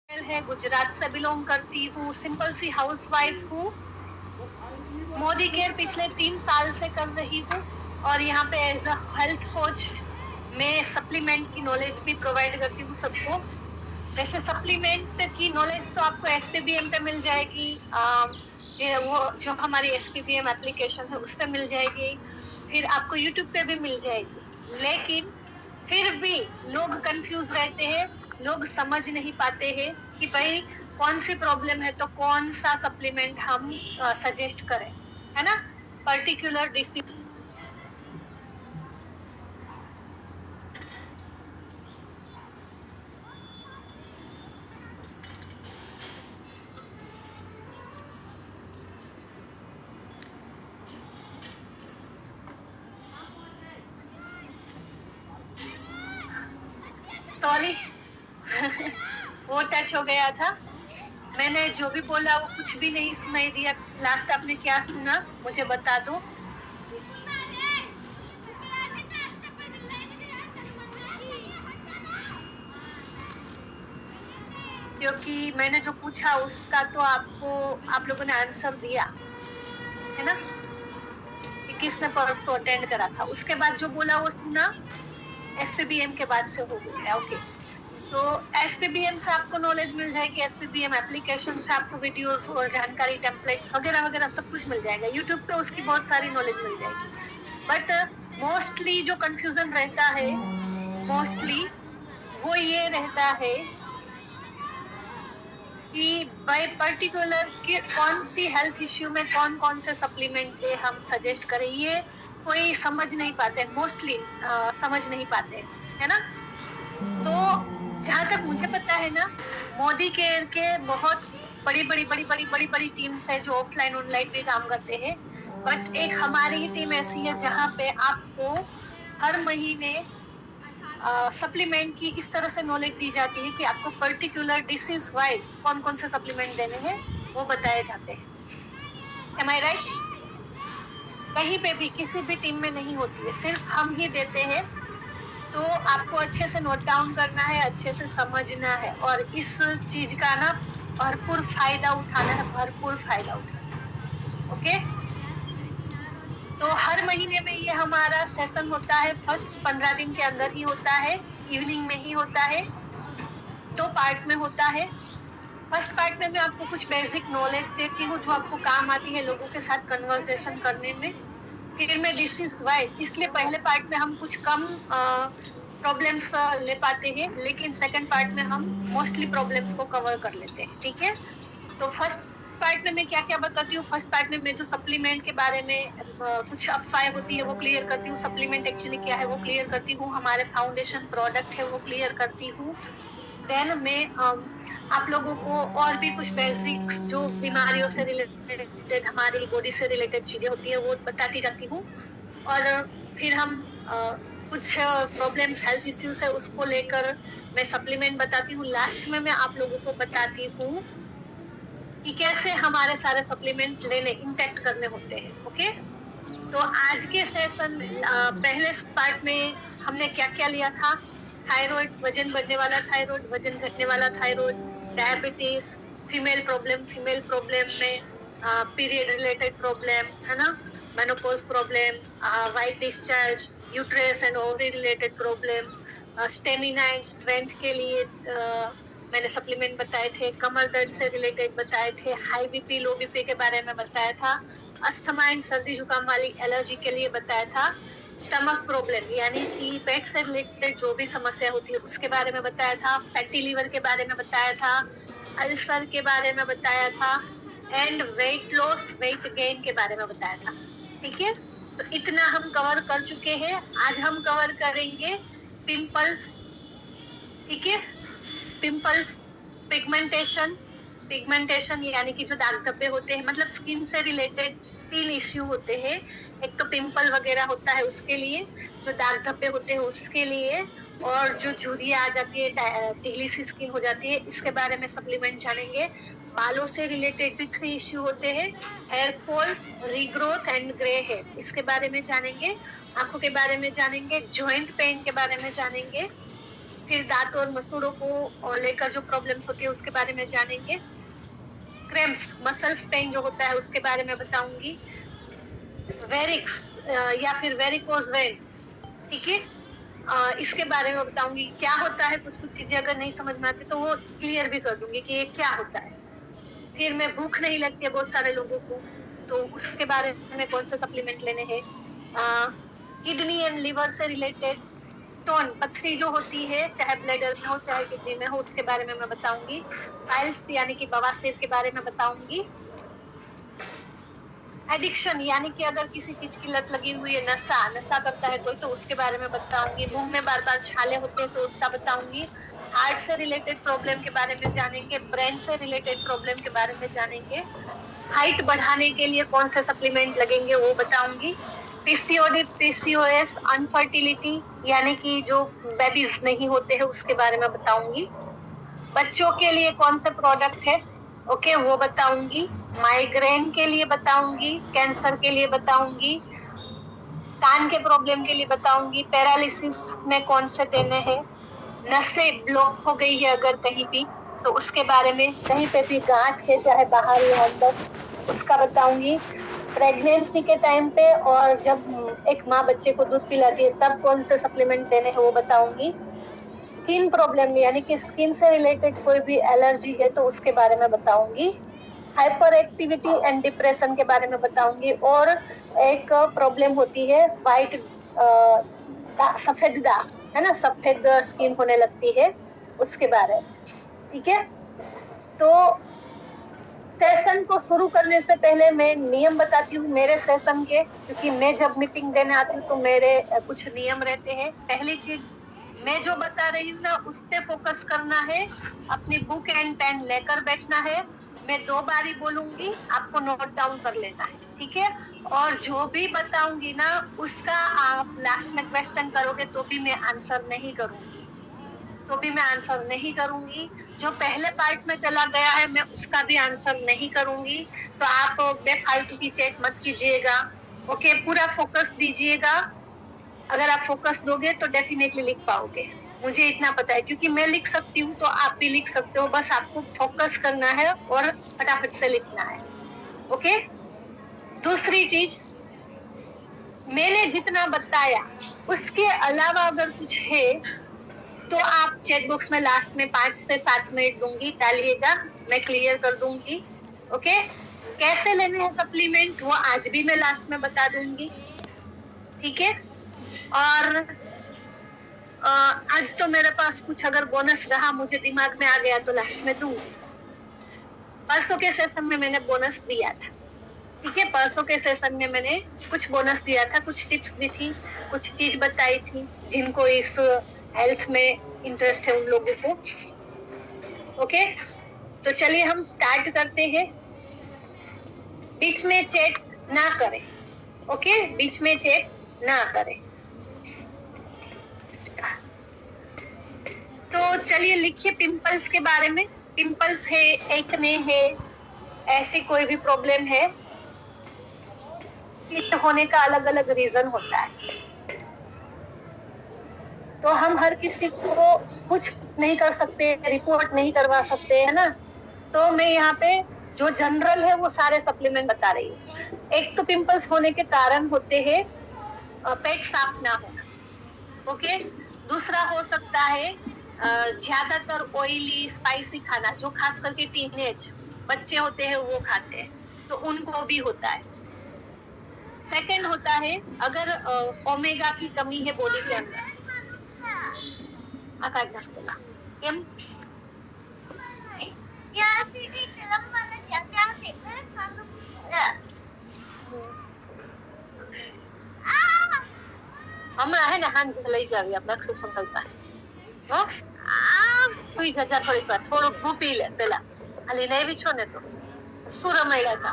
है, गुजरात से बिलोंग करती हूँ, सिंपल सी हाउसवाइफ हूँ। मोदी केयर पिछले 3 साल से कर रही हूँ और यहाँ पे एज अ हेल्थ कोच मैं सप्लीमेंट की नॉलेज भी प्रोवाइड करती हूँ सबको। वैसे सप्लीमेंट की नॉलेज तो आपको एसपीबीएम पे मिल जाएगी, वो जो हमारी एसपीबीएम एप्लीकेशन है उस पे मिल जाएगी, फिर आपको यूट्यूब पे भी मिल जाएगी। लेकिन फिर भी लोग कंफ्यूज रहते हैं, लोग समझ नहीं पाते हैं कि भाई कौन सी प्रॉब्लम है तो कौन सा सप्लीमेंट हम सजेस्ट करें, है ना, पर्टिकुलर डिसीज। सॉरी वो टच हो गया था। मैंने जो भी बोला वो कुछ भी नहीं सुनाई दिया। लास्ट आपने क्या सुना मुझे बता दो। क्योंकि मैंने जो पूछा उसका तो आप लोगों ने आंसर दिया है ना, कि किसने परसों अटेंड करा था। उसके बाद जो बोला वो सुना, एसपीबीएम के बाद से हो गया। ओके, तो एसपीबीएम से आपको नॉलेज मिल जाएगी, एसपीबीएम एप्लीकेशन से आपको वीडियोस और जानकारी, टेम्पलेट्स वगैरह वगैरह सब कुछ मिल जाएगा। यूट्यूब पे उसकी बहुत सारी नॉलेज मिल जाएगी। बट मोस्टली जो कंफ्यूजन रहता है, मोस्टली वो ये रहता है कि बाय पर्टिकुलर कि कौन सी हेल्थ इश्यू में कौन कौन से सप्लीमेंट हम सजेस्ट करें, ये कोई समझ नहीं पाते, मोस्टली समझ नहीं पाते, है ना। तो जहां तक मुझे पता है ना, मोदी केयर के बहुत बड़ी बड़ी बड़ी बड़ी बड़ी बड़ी टीम्स है जो ऑफलाइन ऑनलाइन भी काम करते हैं। बट एक हमारी ही टीम ऐसी है जहाँ पे आपको हर महीने सप्लीमेंट की इस तरह से नॉलेज दी जाती है कि आपको पर्टिकुलर डिसीज वाइज कौन कौन से सप्लीमेंट देने हैं वो बताए जाते हैं। एम आई राइट? कहीं पे भी किसी भी टीम में नहीं होती है, सिर्फ हम ही देते हैं। तो आपको अच्छे से नोट डाउन करना है, अच्छे से समझना है और इस चीज का ना भरपूर फायदा उठाना है, भरपूर फायदा उठाना है। ओके, तो हर महीने में ये हमारा सेशन होता है, फर्स्ट 15 दिन के अंदर ही होता है, इवनिंग में ही होता है। 2 पार्ट में होता है। फर्स्ट पार्ट में मैं आपको कुछ बेसिक नॉलेज देती हूँ जो आपको काम आती है लोगों के साथ कन्वर्सेशन करने में। फिर मैं डिसीज वाइज, इसलिए पहले पार्ट में हम कुछ कम प्रॉब्लम्स ले पाते हैं, लेकिन सेकंड पार्ट में हम मोस्टली प्रॉब्लम्स को कवर कर लेते हैं। ठीक है, तो फर्स्ट पार्ट में मैं क्या क्या बताती हूँ। फर्स्ट पार्ट में मैं जो सप्लीमेंट के बारे में कुछ अफवाहें होती है वो क्लियर करती हूँ, सप्लीमेंट एक्चुअली क्या है वो क्लियर करती हूँ, हमारे फाउंडेशन प्रोडक्ट है वो क्लियर करती हूँ। देन मैं आप लोगों को और भी कुछ बेसिक जो बीमारियों से रिलेटेड, हमारी बॉडी से रिलेटेड चीजें होती है वो बताती जाती हूँ। और फिर हम कुछ प्रॉब्लम्स, हेल्थ इश्यूज है उसको लेकर मैं सप्लीमेंट बताती हूँ। लास्ट में मैं आप लोगों को बताती हूँ कि कैसे हमारे सारे सप्लीमेंट लेने, इंटेक्ट करने होते हैं। ओके, तो आज के सेशन पहले पार्ट में हमने क्या क्या लिया था। थायराइड, वजन बढ़ने वाला थायराइड, वजन घटने वाला थायराइड, डायबिटीज, फीमेल प्रॉब्लम में पीरियड रिलेटेड प्रॉब्लम, है ना, menopause problem, white discharge, uterus and ovary related problem, stamina and strength के लिए मैंने सप्लीमेंट बताए थे, कमर दर्द से रिलेटेड बताए थे, हाई बीपी लो बीपी के बारे में बताया था, अस्थमा एंड सर्दी जुकाम वाली एलर्जी के लिए बताया था, स्टमक प्रॉब्लम यानी कि पेट से रिलेटेड जो भी समस्या होती है उसके बारे में बताया था, फैटी लीवर के बारे में बताया था, अल्सर के बारे में बताया था, and weight loss weight gain के बारे में बताया था। ठीक है, तो इतना हम कवर कर चुके हैं। आज हम कवर करेंगे पिंपल्स। ठीक है, पिंपल्स, पिगमेंटेशन, पिगमेंटेशन यानी कि जो दाग धब्बे होते हैं, मतलब स्किन से रिलेटेड 3 इश्यू होते हैं। एक तो पिंपल वगैरह होता है उसके लिए, जो दाग धब्बे होते हैं उसके लिए, और जो झुर्रियां आ जाती है, तिगली सी स्किन हो जाती है, इसके बारे में सप्लीमेंट जानेंगे। बालों से रिलेटेड भी 3 इश्यू होते हैं, hair fall, regrowth and grey hair, इसके बारे में जानेंगे। आंखों के बारे में जानेंगे, जॉइंट पेन के बारे में जानेंगे, फिर दांत और मसूड़ों को लेकर जो प्रॉब्लम्स होती है उसके बारे में जानेंगे। क्रैम्प्स, मसल्स पेन जो होता है उसके बारे में बताऊंगी। वेरिक्स या फिर वेरिकोज वेन, ठीक है, इसके बारे में बताऊंगी क्या होता है। कुछ कुछ चीजें अगर नहीं समझ में आती तो वो क्लियर भी कर दूंगी कि ये क्या होता है। फिर मैं भूख नहीं लगती है बहुत सारे लोगों को, तो उसके बारे में कौन से सप्लीमेंट लेने हैं। किडनी एंड लिवर से रिलेटेड स्टोन, पथरी जो होती है, चाहे ब्लैडर में हो चाहे किडनी में हो, उसके बारे में मैं बताऊंगी। फाइल्स यानी कि बवासीर के बारे में बताऊंगी। एडिक्शन यानी कि अगर किसी चीज की लत लगी हुई है, नशा करता है कोई, तो उसके बारे में बताऊंगी। मुंह में बार बार छाले होते हैं तो उसका बताऊंगी। हार्ट से रिलेटेड प्रॉब्लम के बारे में जानेंगे। ब्रेन से रिलेटेड प्रॉब्लम के बारे में जानेंगे। हाइट बढ़ाने के लिए कौन से सप्लीमेंट लगेंगे वो बताऊंगी। पीसीओडी, पीसीओएस, अनफर्टिलिटी यानी कि जो बेबीज नहीं होते हैं उसके बारे में बताऊंगी। बच्चों के लिए कौन से प्रोडक्ट है, ओके, वो बताऊंगी। माइग्रेन के लिए बताऊंगी। कैंसर के लिए बताऊंगी। कान के प्रॉब्लम के लिए बताऊंगी। पैरालिसिस में कौन से देने हैं। नसें ब्लॉक हो गई है अगर कहीं भी तो उसके बारे में, कहीं पे भी गांठ है चाहे बाहर या अंदर, उसका बताऊंगी। प्रेगनेंसी के टाइम पे और जब एक माँ बच्चे को दूध पिलाती है तब कौन से सप्लीमेंट देने हैं वो बताऊंगी। स्किन प्रॉब्लम यानी कि स्किन से रिलेटेड कोई भी एलर्जी है तो उसके बारे में बताऊंगी। हाइपर एक्टिविटी एंड डिप्रेशन के बारे में बताऊंगी। और एक प्रॉब्लम होती है वाइट, सफेद दाग, है ना, सफेद स्किन होने लगती है, उसके बारे में, ठीक है। तो सेशन को शुरू करने से पहले मैं नियम बताती हूँ मेरे सेशन के, क्योंकि मैं जब मीटिंग देने आती हूँ तो मेरे कुछ नियम रहते हैं। पहली चीज, मैं जो बता रही हूँ ना उस पे फोकस करना है। अपनी बुक एंड पेन लेकर बैठना है। मैं 2 बार ही बोलूंगी, आपको नोट डाउन कर लेना है, ठीक है। और जो भी बताऊंगी ना उसका आप लास्ट में क्वेश्चन करोगे तो भी मैं आंसर नहीं करूंगी, जो पहले पार्ट में चला गया है मैं उसका भी आंसर नहीं करूंगी। तो आप बेफालतू की चेक मत कीजिएगा, ओके, पूरा फोकस दीजिएगा। अगर आप फोकस दोगे तो डेफिनेटली लिख पाओगे, मुझे इतना पता है, क्योंकि मैं लिख सकती हूँ तो आप भी लिख सकते हो। बस आपको फोकस करना है और फटाफट से लिखना है, ओके। दूसरी चीज, मैंने जितना बताया उसके अलावा अगर कुछ है तो आप चैट बॉक्स में लास्ट में 5 से 7 मिनट दूंगी, डालिएगा, मैं क्लियर कर दूंगी, ओके। कैसे लेने हैं सप्लीमेंट वो आज भी मैं लास्ट में बता दूंगी, ठीक है। और आज तो मेरे पास कुछ अगर बोनस रहा, मुझे दिमाग में आ गया तो लास्ट में दूंगी। परसों के सेशन में मैंने बोनस दिया था, ठीक है। परसों के सेशन में मैंने कुछ बोनस दिया था, कुछ टिप्स दी थी, कुछ चीज बताई थी जिनको इस हेल्थ में इंटरेस्ट है उन लोगों को, ओके। तो चलिए हम स्टार्ट करते हैं। बीच में चेक ना करें, ओके, बीच में चेक ना करें। तो चलिए लिखिए पिंपल्स के बारे में। पिंपल्स है, एक्ने है, ऐसी कोई भी प्रॉब्लम है, इस होने का अलग अलग रीजन होता है। तो हम हर किसी को कुछ नहीं कर सकते, रिपोर्ट नहीं करवा सकते, है ना। तो मैं यहाँ पे जो जनरल है वो सारे सप्लीमेंट बता रही हूँ। एक तो पिंपल्स होने के कारण होते हैं पेट साफ ना होना, ओके। दूसरा हो सकता है ज्यादातर ऑयली स्पाइसी खाना, जो खास करके टीनेज बच्चे होते हैं वो खाते हैं, तो उनको भी होता है। सेकंड होता है अगर ओमेगा की कमी है बॉडी के अंदर, केम હમણાં હે ને હાંજે લઈ જાવી આપણે અક્ષર સંકલ્પા, હો સુઈ જા થોડીક વાર, થોડુંક ભૂપી લે પેલા, ખાલી લેવી છો ને તો શું રમાડ્યા હતા.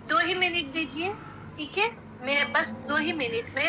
दो ही मिनट दीजिए, ठीक है, मैं बस 2 ही मिनट में